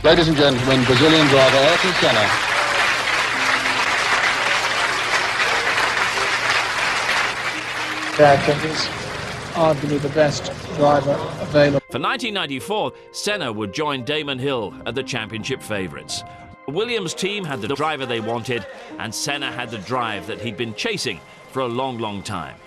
Ladies and gentlemen, Brazilian driver Ayrton Senna. Ayrton is arguably the best driver available. For 1994, Senna would join Damon Hill at the championship favourites. The Williams team had the driver they wanted, and Senna had the drive that he'd been chasing for a long, long time.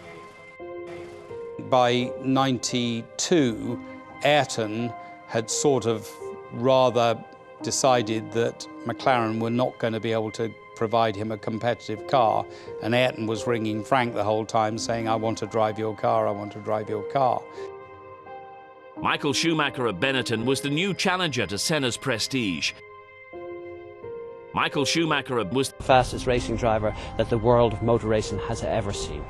By 92, Ayrton had sort of rather decided that McLaren were not going to be able to provide him a competitive car, and Ayrton was ringing Frank the whole time saying, "I want to drive your car, I want to drive your car." Michael Schumacher at Benetton was the new challenger to Senna's prestige. Michael Schumacher was the fastest racing driver that the world of motor racing has ever seen.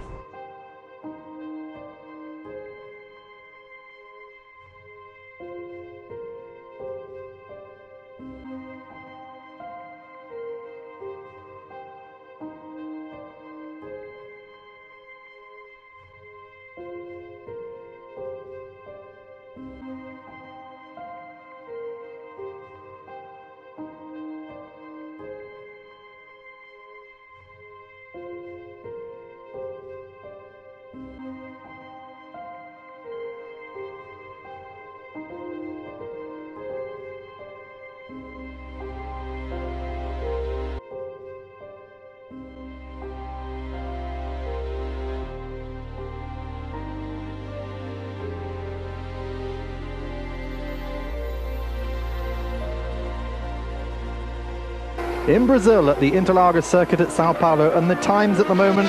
In Brazil at the Interlagos circuit at Sao Paulo, and the times at the moment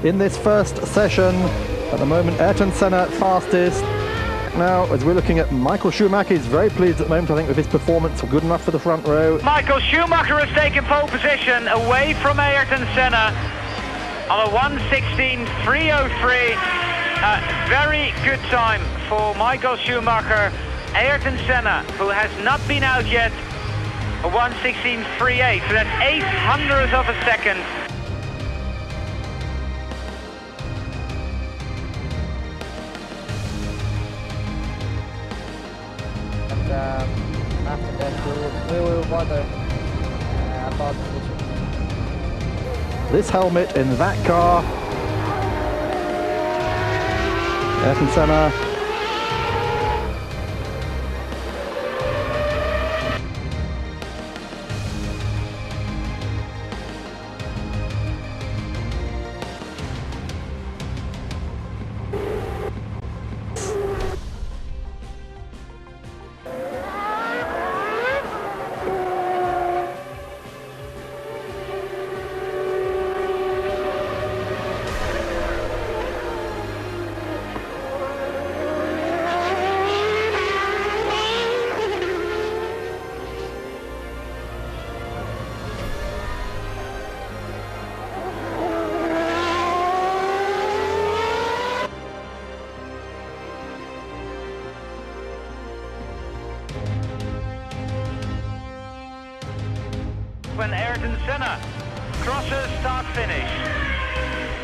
in this first session. At the moment, Ayrton Senna fastest. Now, as we're looking at Michael Schumacher, he's very pleased at the moment, I think, with his performance, good enough for the front row. Michael Schumacher has taken pole position away from Ayrton Senna on a 1:16.303. A very good time for Michael Schumacher. Ayrton Senna, who has not been out yet, a 1:16.38, so that's 0.08 of a second. And after that, we will bother about the future. This helmet in that car. Ayrton Senna. When Ayrton Senna crosses start-finish.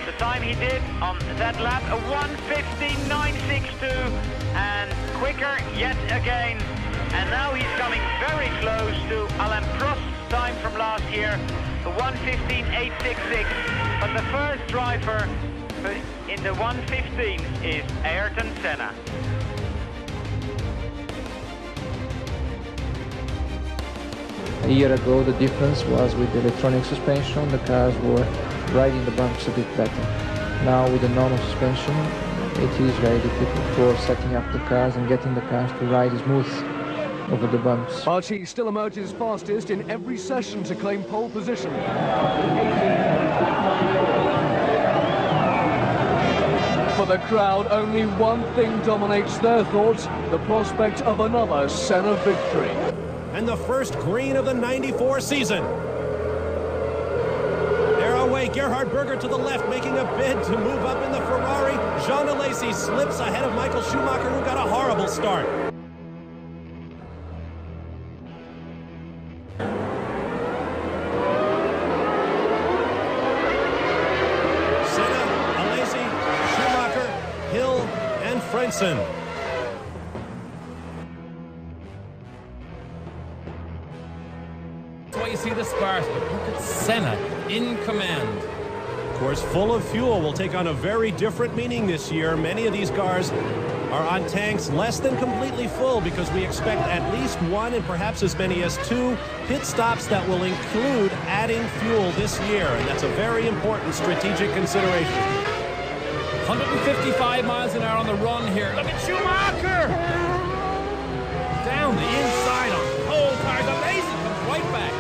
The time he did on that lap, a 1:15.962, and quicker yet again. And now he's coming very close to Alain Prost's time from last year, a 1:15.866. But the first driver in the 1:15 is Ayrton Senna. A year ago, the difference was with the electronic suspension. The cars were riding the bumps a bit better. Now with the normal suspension, it is very difficult for setting up the cars and getting the cars to ride smooth over the bumps. But he still emerges fastest in every session to claim pole position. For the crowd, only one thing dominates their thoughts, the prospect of another Senna victory. And the first green of the 94 season. They're away. Gerhard Berger to the left, making a bid to move up in the Ferrari. Jean Alesi slips ahead of Michael Schumacher, who got a horrible start. Senna, Alesi, Schumacher, Hill, and Frentzen. see the sparks, but look at Senna in command. Of course, full of fuel will take on a very different meaning this year. Many of these cars are on tanks less than completely full because we expect at least one and perhaps as many as 2 pit stops that will include adding fuel this year, and that's a very important strategic consideration. 155 miles an hour on the run here. Look at Schumacher! Down the inside on cold tires. Amazing, comes right back.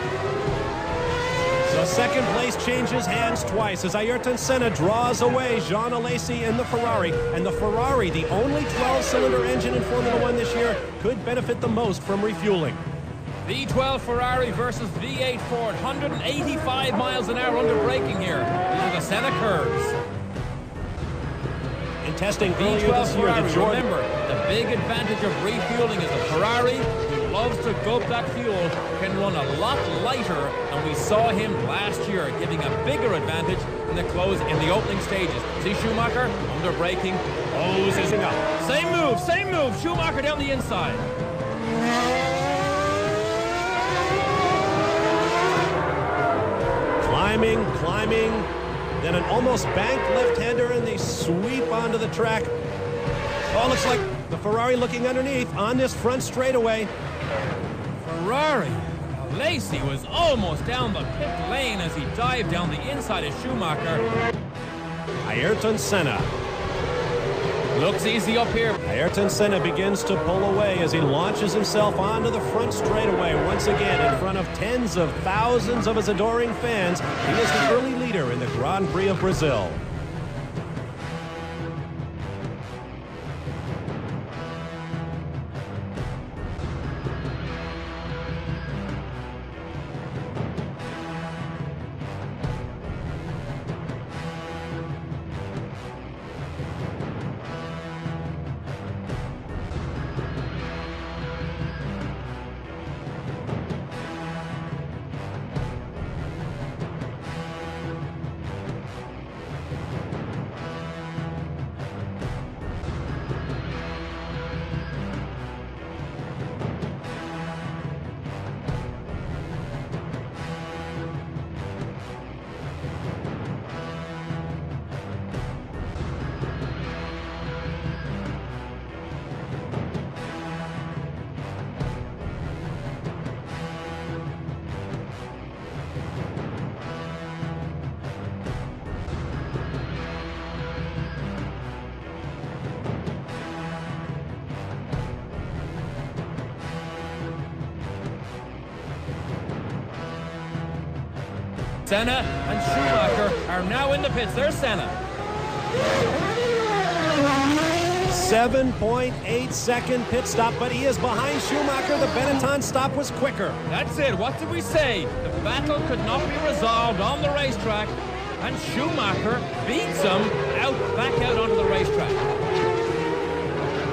So second place changes hands twice as Ayrton Senna draws away Jean Alesi in the Ferrari. And the Ferrari, the only 12-cylinder engine in Formula One this year, could benefit the most from refueling. V12 Ferrari versus V8 Ford. 185 miles an hour under braking here. These are the Senna curves. In testing earlier V12 this year, Ferrari, the Jordan... remember, the big advantage of refueling is a Ferrari who loves to gulp that fuel can run a lot lighter, and we saw him last year giving a bigger advantage in the opening stages. See Schumacher under braking, closing up. Same move, Schumacher down the inside. Climbing, then an almost banked left-hander, and they sweep onto the track. Oh, looks like the Ferrari looking underneath on this front straightaway. Ferrari. Alesi was almost down the pit lane as he dived down the inside of Schumacher. Ayrton Senna. Looks easy up here. Ayrton Senna begins to pull away as he launches himself onto the front straightaway once again in front of tens of thousands of his adoring fans. He is the early leader in the Grand Prix of Brazil. Senna and Schumacher are now in the pits. There's Senna. 7.8-second pit stop, but he is behind Schumacher. The Benetton stop was quicker. That's it. What did we say? The battle could not be resolved on the racetrack, and Schumacher beats him back out onto the racetrack.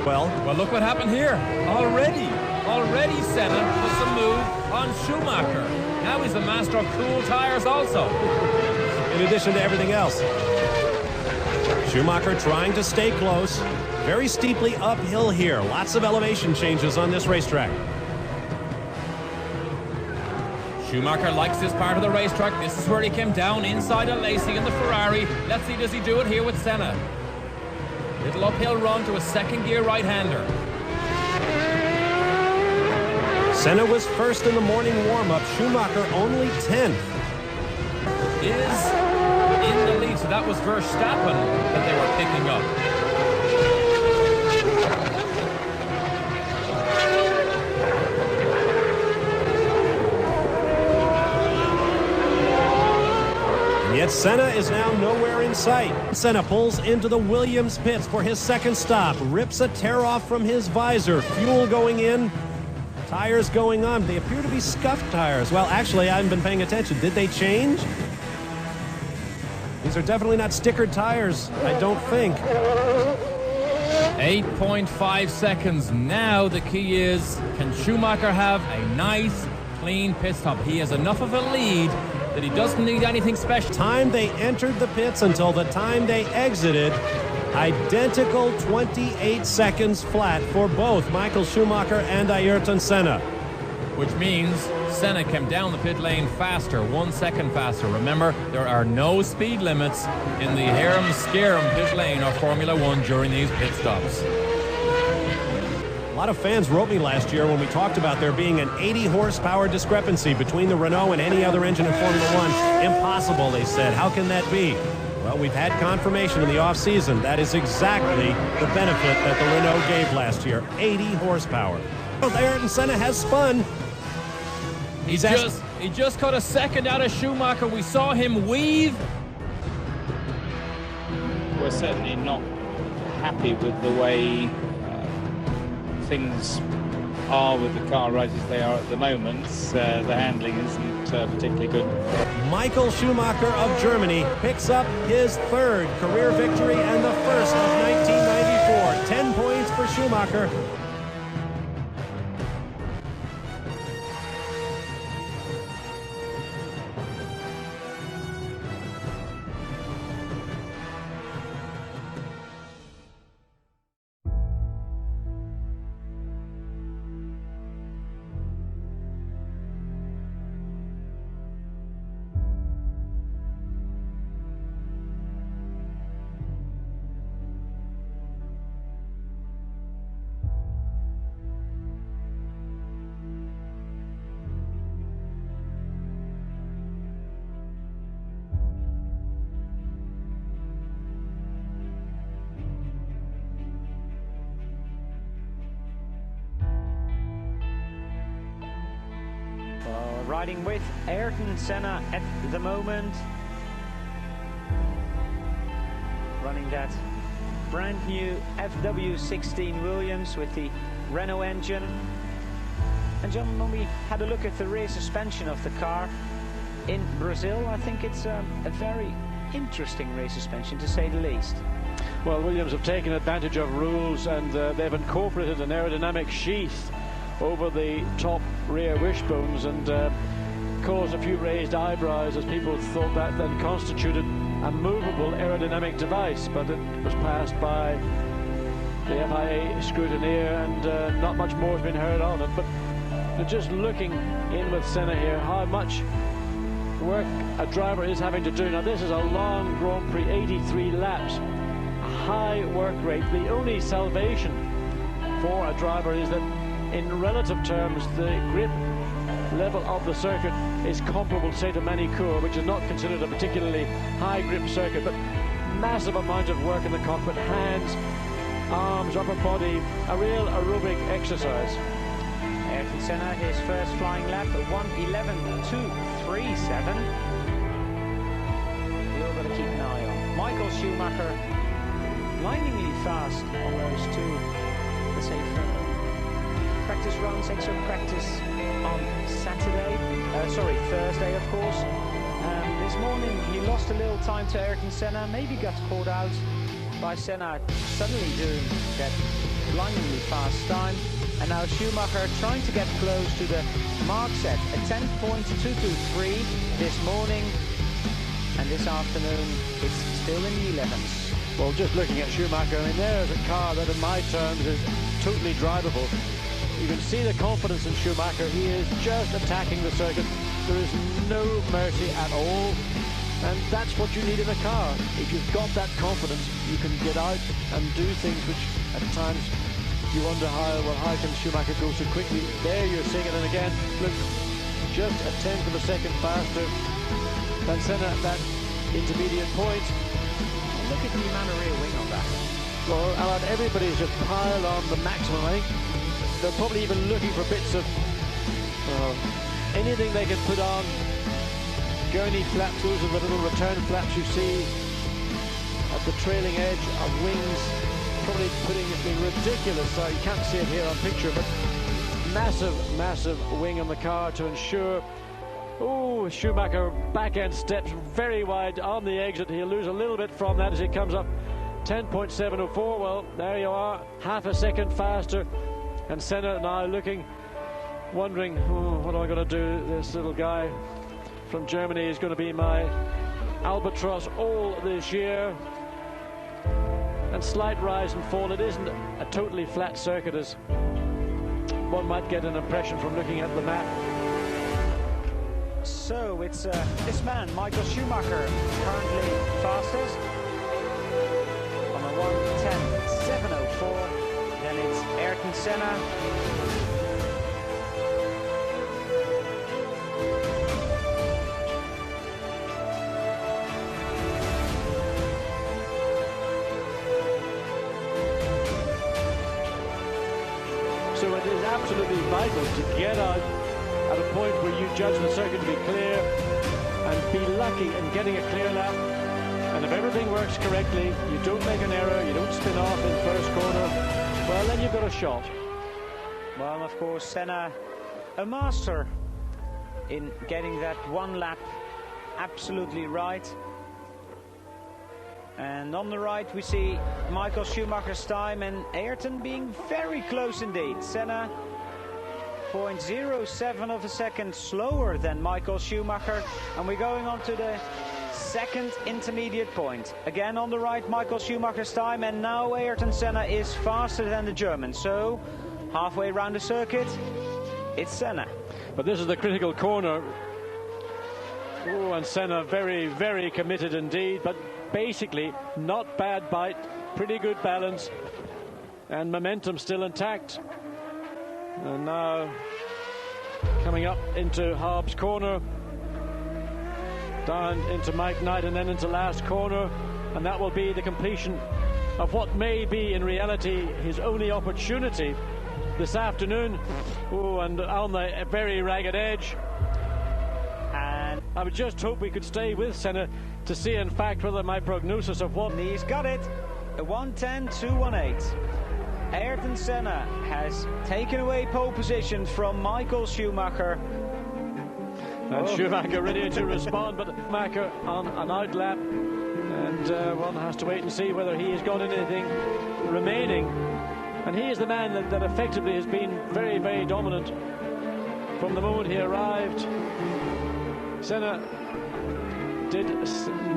Well, look what happened here. Already Senna puts a move on Schumacher. Now he's the master of cool tires also. In addition to everything else. Schumacher trying to stay close. Very steeply uphill here. Lots of elevation changes on this racetrack. Schumacher likes this part of the racetrack. This is where he came down inside Alesi in the Ferrari. Let's see, does he do it here with Senna? Little uphill run to a second gear right-hander. Senna was first in the morning warm-up. Schumacher only 10th. Is in the lead, so that was Verstappen that they were picking up. Yet Senna is now nowhere in sight. Senna pulls into the Williams pits for his second stop, rips a tear off from his visor, fuel going in, tires going on. They appear to be scuffed tires. Well, actually, I haven't been paying attention. Did they change? These are definitely not stickered tires, I don't think. 8.5 seconds. Now the key is, can Schumacher have a nice, clean pit stop? He has enough of a lead that he doesn't need anything special. Time they entered the pits until the time they exited, identical 28 seconds flat for both Michael Schumacher and Ayrton Senna. which means Senna came down the pit lane faster, 1 second faster. Remember, there are no speed limits in the harem-scarum pit lane of Formula One during these pit stops. A lot of fans wrote me last year when we talked about there being an 80 horsepower discrepancy between the Renault and any other engine in Formula One. Impossible, they said. How can that be? Well, we've had confirmation in the off-season. That is exactly the benefit that the Renault gave last year. 80 horsepower. Ayrton Senna has spun. He just cut a second out of Schumacher. We saw him weave. We're certainly not happy with the way things are with the car right as they are at the moment. The handling isn't particularly good. Michael Schumacher of Germany picks up his third career victory and the first of 1994. 10 points for Schumacher. Riding with Ayrton Senna at the moment. Running that brand new FW16 Williams with the Renault engine. And John, when we had a look at the rear suspension of the car in Brazil, I think it's a very interesting rear suspension, to say the least. Well, Williams have taken advantage of rules, and they've incorporated an aerodynamic sheath over the top rear wishbones, and caused a few raised eyebrows as people thought that then constituted a movable aerodynamic device, but it was passed by the FIA scrutineer, and not much more has been heard of it. But just looking in with Senna here, how much work a driver is having to do. Now, this is a long Grand Prix, 83 laps, a high work rate. The only salvation for a driver is that in relative terms, the grip level of the circuit is comparable, say, to Manicourt, which is not considered a particularly high grip circuit, but massive amount of work in the cockpit, hands, arms, upper body, a real aerobic exercise. Ayrton Senna, his first flying lap at 1:11.237. We all got to keep an eye on Michael Schumacher, blindingly fast on those two, let's say, practice runs, extra practice on Thursday, of course. This morning he lost a little time to Ayrton Senna, maybe got caught out by Senna suddenly doing that blindingly fast time. And now Schumacher trying to get close to the mark set at 10.223 this morning, and this afternoon it's still in the 11s. Well, just looking at Schumacher, I mean, there's a car that in my terms is totally drivable. You can see the confidence in Schumacher. He is just attacking the circuit. There is no mercy at all, and that's what you need in a car. If you've got that confidence, you can get out and do things which at times you wonder how can Schumacher go so quickly. There you're seeing it, and again, look, just a tenth of a second faster than Senna at that intermediate point. Look at the amount of rear wing on that. Well, Alan, everybody's just piled on the maximum, I think. They're probably even looking for bits of anything they can put on. Gurney flaps, those are the little return flaps you see at the trailing edge of wings. Probably putting it in ridiculous, so you can't see it here on picture, but massive wing on the car to ensure. Oh, Schumacher back end steps very wide on the exit. He'll lose a little bit from that as he comes up 10.704. Well, there you are, half a second faster. And Senna now looking, wondering, what am I going to do? This little guy from Germany is going to be my albatross all this year. And slight rise and fall. It isn't a totally flat circuit as one might get an impression from looking at the map. So it's this man, Michael Schumacher, currently fastest on a 1:10.704. Then it's Ayrton Senna. So it is absolutely vital to get out at a point where you judge the circuit to be clear and be lucky in getting a clear lap. And if everything works correctly, you don't make an error, you don't spin off in first corner, well, then you've got a shot. Well, of course, Senna, a master in getting that one lap absolutely right. And on the right we see Michael Schumacher's time and Ayrton being very close indeed. Senna 0.07 of a second slower than Michael Schumacher, and we're going on to the second intermediate point. Again on the right, Michael Schumacher's time, and now Ayrton Senna is faster than the German. So halfway around the circuit, it's Senna. But this is the critical corner. Oh, and Senna very, very committed indeed, but basically not bad bite, pretty good balance, and momentum still intact. And now coming up into Harb's corner, down into Mike Knight, and then into last corner, and that will be the completion of what may be in reality his only opportunity this afternoon. Oh, and on the very ragged edge. And I would just hope we could stay with Senna to see in fact whether my prognosis of what... He's got it, a 1:10.218. Ayrton Senna has taken away pole position from Michael Schumacher. And Schumacher ready to respond, but Schumacher on an out lap, and one has to wait and see whether he has got anything remaining. And he is the man that effectively has been very, very dominant from the moment he arrived. Senna did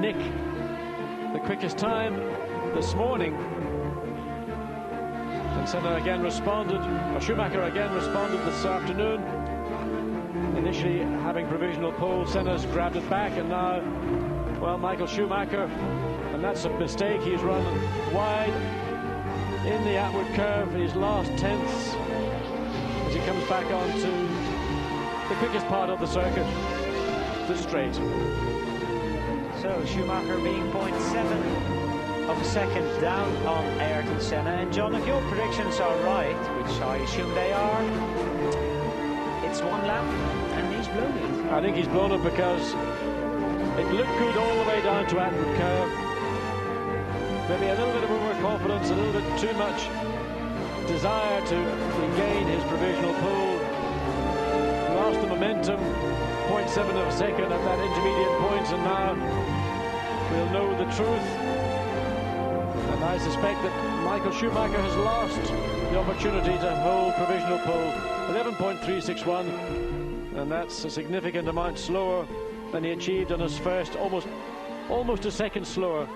nick the quickest time this morning, and Senna again responded, or Schumacher again responded this afternoon. Initially having provisional pole, Senna's grabbed it back, and now, well, Michael Schumacher, and that's a mistake, he's run wide in the outward curve, his last tenths, as he comes back onto the quickest part of the circuit, the straight. So Schumacher being 0.7 of a second down on Ayrton Senna. And John, if your predictions are right, which I assume they are, it's one lap and he's blown it. I think he's blown it because it looked good all the way down to outward curve. Maybe a little bit of overconfidence, a little bit too much desire to regain his provisional pole. Lost the momentum, 0.7 of a second at that intermediate point, and now we'll know the truth. And I suspect that Michael Schumacher has lost the opportunity to hold provisional pole. 11.361, and that's a significant amount slower than he achieved on his first, almost a second slower.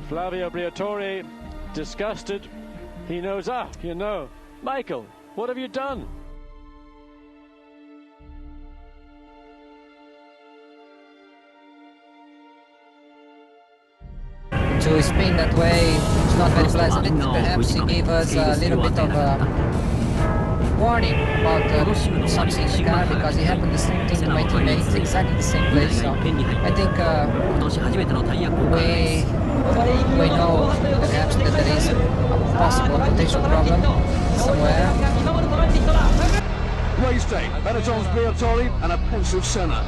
Flavio Briatore, disgusted. He knows, Michael, what have you done? To spin that way, it's not very pleasant. Perhaps he gave us a little bit of a warning about something in the car, because it happened the same thing to my teammates, exactly the same place. So I think we know perhaps that there is a possible potential problem somewhere. Race day, Benetton's Briatore and a pensive Senna.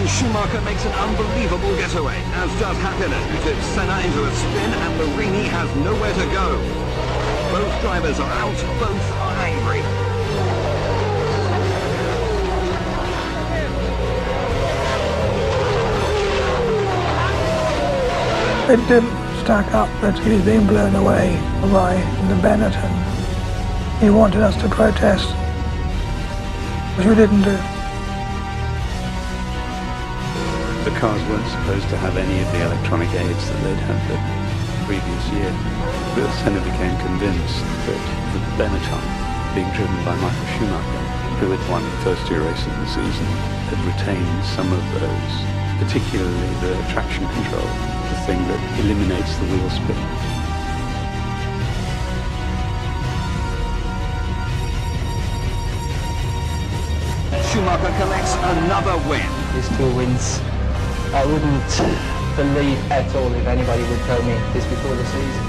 Schumacher makes an unbelievable getaway, as does Hakkinen, who tips Senna into a spin, and Marini has nowhere to go. Both drivers are out, both are angry. It didn't stack up that he was being blown away by the Benetton. He wanted us to protest, which we didn't do. The cars weren't supposed to have any of the electronic aids that they'd had the previous year. But Senna became convinced that the Benetton, being driven by Michael Schumacher, who had won the first 2 races of the season, had retained some of those, particularly the traction control, the thing that eliminates the wheel spin. Schumacher collects another win. These 2 wins, I wouldn't believe at all if anybody would tell me this before the season.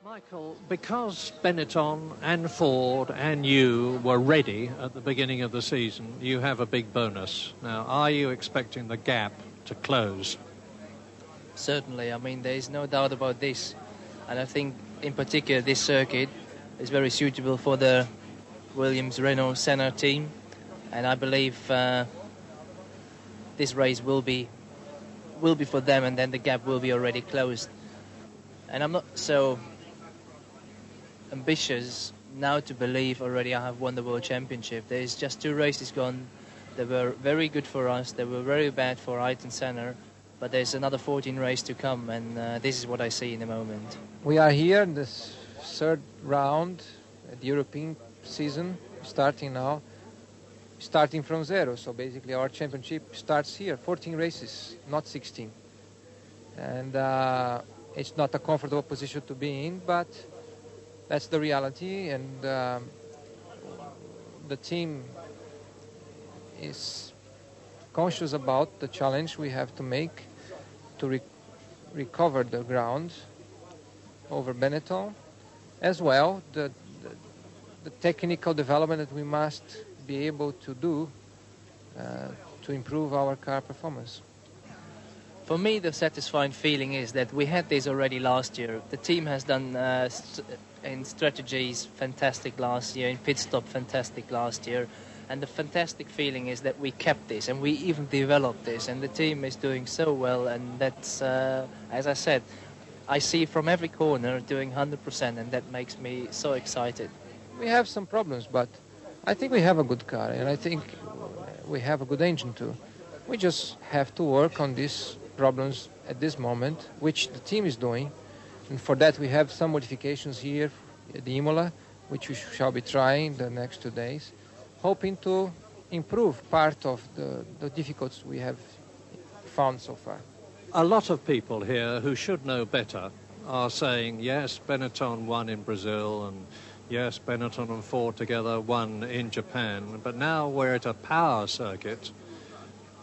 Michael, because Benetton and Ford and you were ready at the beginning of the season, you have a big bonus. Now, are you expecting the gap to close? Certainly, I mean, there is no doubt about this. And I think, in particular, this circuit is very suitable for the Williams-Renault-Senna team. And I believe this race will be for them, and then the gap will be already closed. And I'm not so ambitious now to believe already I have won the World Championship. There's just 2 races gone. They were very good for us. They were very bad for Ayrton Senna. But there's another 14 races to come, and this is what I see in the moment. We are here in this 3rd round at the European season, starting now, starting from 0. So basically our championship starts here, 14 races, not 16. And it's not a comfortable position to be in, but that's the reality, and the team is conscious about the challenge we have to make to recover the ground over Benetton, as well the technical development that we must be able to do to improve our car performance. For me, the satisfying feeling is that we had this already last year. The team has done in strategies fantastic last year, in pit stop fantastic last year, and the fantastic feeling is that we kept this and we even developed this, and the team is doing so well, and that's, as I said, I see from every corner doing 100%, and that makes me so excited. We have some problems, but I think we have a good car, and I think we have a good engine too. We just have to work on these problems at this moment, which the team is doing, and for that we have some modifications here at the Imola, which we shall be trying the next 2 days, hoping to improve part of the difficulties we have found so far. A lot of people here who should know better are saying, yes, Benetton won in Brazil, and yes, Benetton and Ford together won in Japan, but now we're at a power circuit.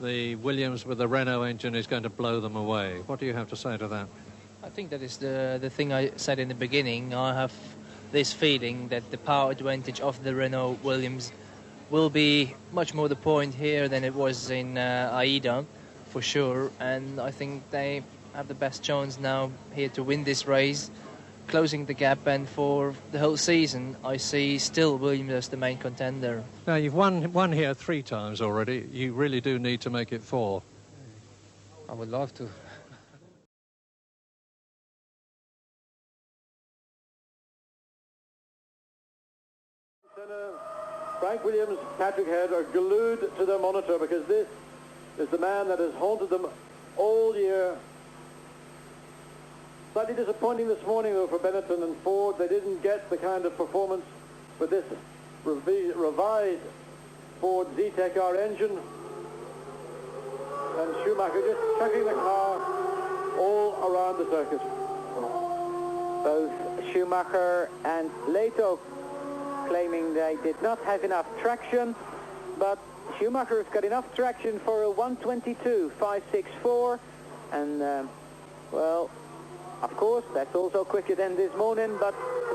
The Williams with the Renault engine is going to blow them away. What do you have to say to that? I think that is the thing I said in the beginning. I have this feeling that the power advantage of the Renault Williams will be much more the point here than it was in Aida, for sure. And I think they have the best chance now here to win this race, closing the gap, and for the whole season I see still Williams as the main contender. Now, you've won here 3 times already. You really do need to make it 4. I would love to. Frank Williams, Patrick Head are glued to their monitor, because this is the man that has haunted them all year. Slightly disappointing this morning, though, for Benetton and Ford. They didn't get the kind of performance with this revised Ford Z-Tech-R engine. And Schumacher just chucking the car all around the circuit. Both Schumacher and Leto claiming they did not have enough traction, but Schumacher has got enough traction for a 1:22.564, and well, of course, that's also quicker than this morning, but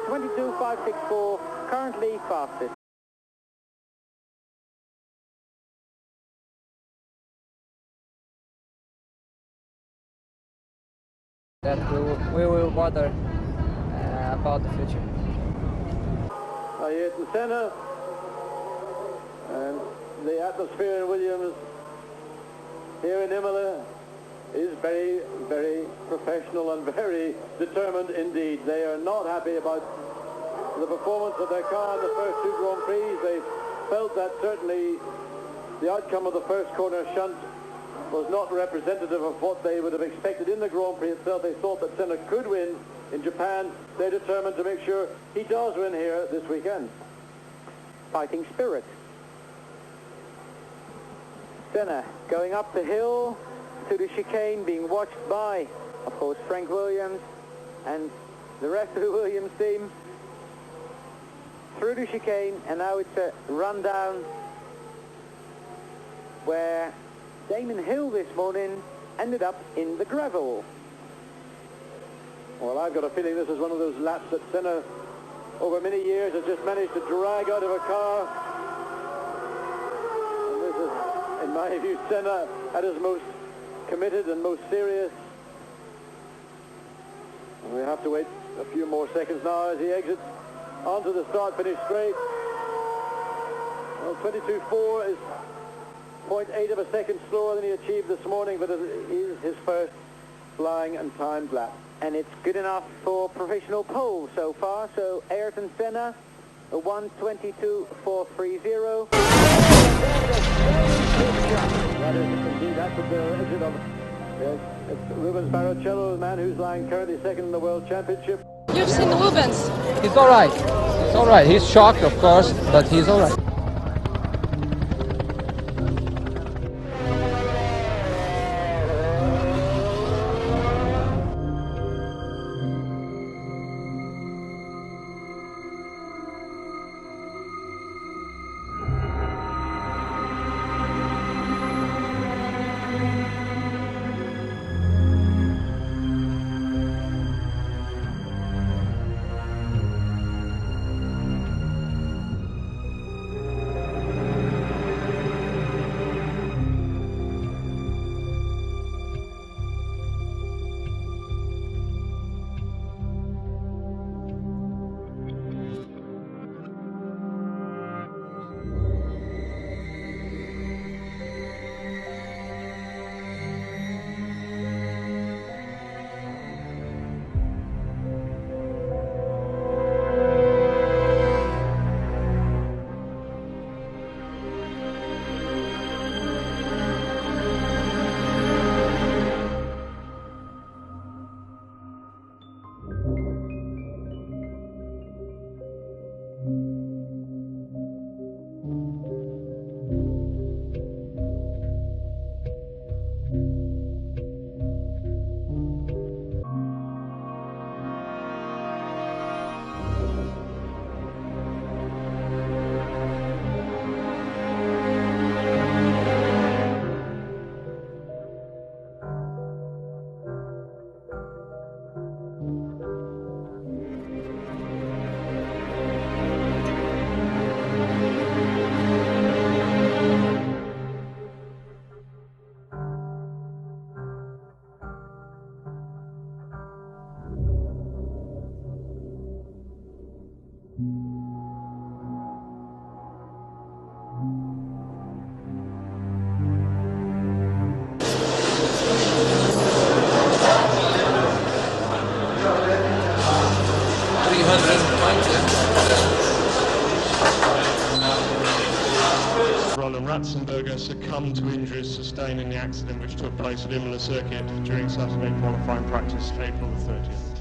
22.564 currently fastest. That we will bother about the future. Ayrton Senna, and the atmosphere in Williams here in Imola is very, very professional and very determined indeed. They are not happy about the performance of their car in the first two Grand Prix. They felt that certainly the outcome of the first corner shunt was not representative of what they would have expected in the Grand Prix itself. They thought that Senna could win in Japan. They're determined to make sure he does win here this weekend. Fighting spirit. Senna going up the hill to the chicane, being watched by, of course, Frank Williams and the rest of the Williams team. Through the chicane, and now it's a rundown where Damon Hill this morning ended up in the gravel. Well, I've got a feeling this is one of those laps that Senna, over many years, has just managed to drag out of a car. And this is, in my view, Senna at his most committed and most serious. And we have to wait a few more seconds now as he exits onto the start-finish straight. Well, 22.4 is 0.8 of a second slower than he achieved this morning, but it is his first flying and timed lap. And it's good enough for provisional pole so far. So Ayrton Senna, a 1:22.430. That is indeed, that's at the exit of it's Rubens Barrichello, the man who's lying currently second in the World Championship. You've seen Rubens. He's all right. He's all right. He's shocked, of course, but he's all right. Ratzenberger succumbed to injuries sustained in the accident which took place at Imola Circuit during Saturday qualifying practice, April the 30th.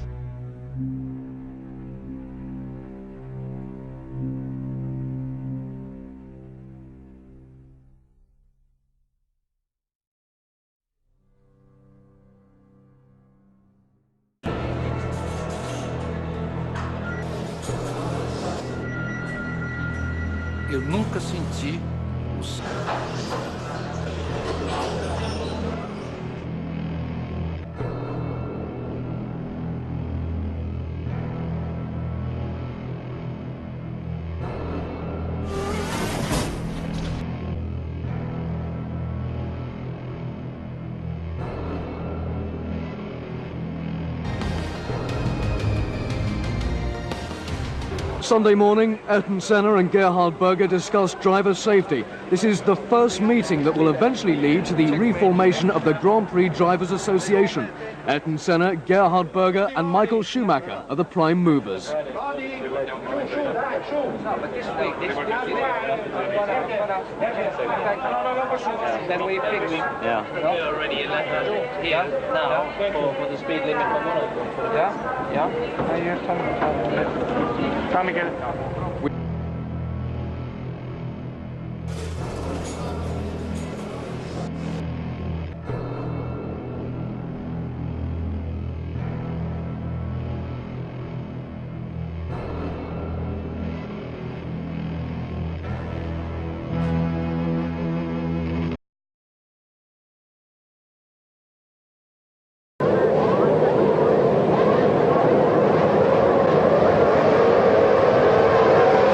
eu nunca senti Sunday morning, Ayrton Senna and Gerhard Berger discussed driver safety. This is the first meeting that will eventually lead to the reformation of the Grand Prix Drivers Association. Ayrton Senna, Gerhard Berger and Michael Schumacher are the prime movers. Then we fix. Yeah. We're already here now for the speed limit for Monaco. Yeah? Yeah? You're trying to get it.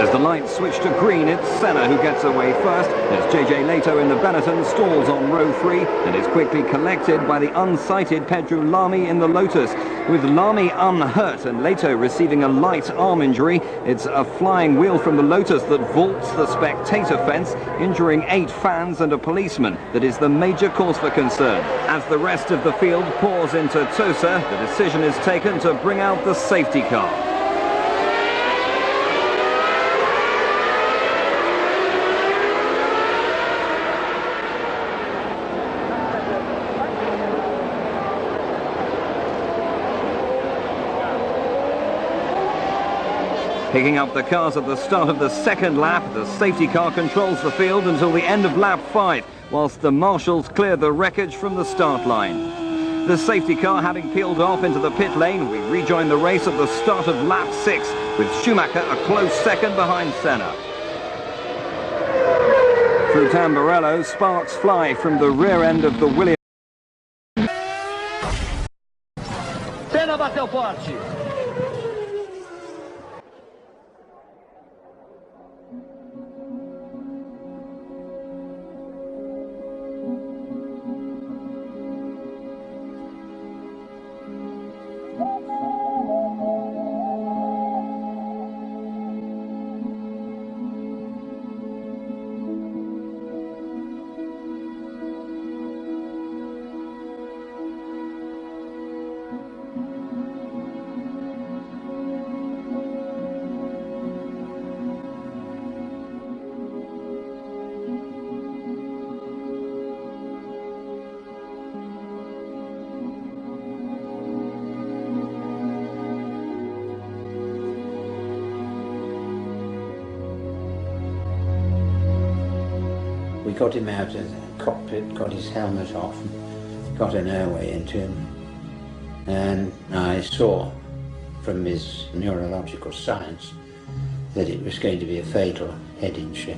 As the lights switch to green, it's Senna who gets away first, as JJ Leto in the Benetton stalls on row 3 and is quickly collected by the unsighted Pedro Lamy in the Lotus. With Lamy unhurt and Leto receiving a light arm injury, it's a flying wheel from the Lotus that vaults the spectator fence, injuring 8 fans and a policeman that is the major cause for concern. As the rest of the field pours into Tosa, the decision is taken to bring out the safety car. Picking up the cars at the start of the second lap, the safety car controls the field until the end of lap 5, whilst the marshals clear the wreckage from the start line. The safety car having peeled off into the pit lane, we rejoin the race at the start of lap 6, with Schumacher a close second behind Senna. Through Tamburello, sparks fly from the rear end of the Williams. Senna bateu forte. We got him out of the cockpit, got his helmet off, got an airway into him, and I saw from his neurological science that it was going to be a fatal head injury.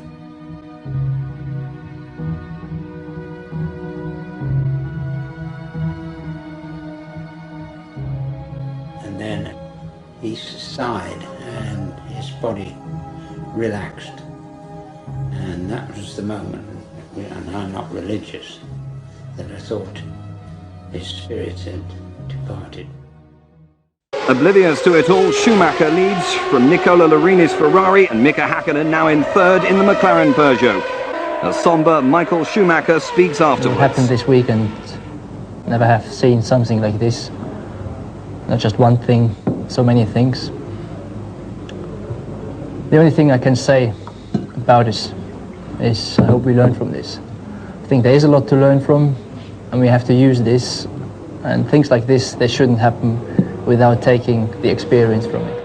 And then he sighed and his body relaxed, and that was the moment, and I'm not religious, that I thought his spirit had departed. Oblivious to it all, Schumacher leads from Nicola Larini's Ferrari and Mika Hakkinen now in third in the McLaren Peugeot. A somber Michael Schumacher speaks afterwards. It happened this weekend. Never have seen something like this. Not just one thing, so many things. The only thing I can say about this is I hope we learn from this. I think there is a lot to learn from, and we have to use this, and things like this, they shouldn't happen without taking the experience from it.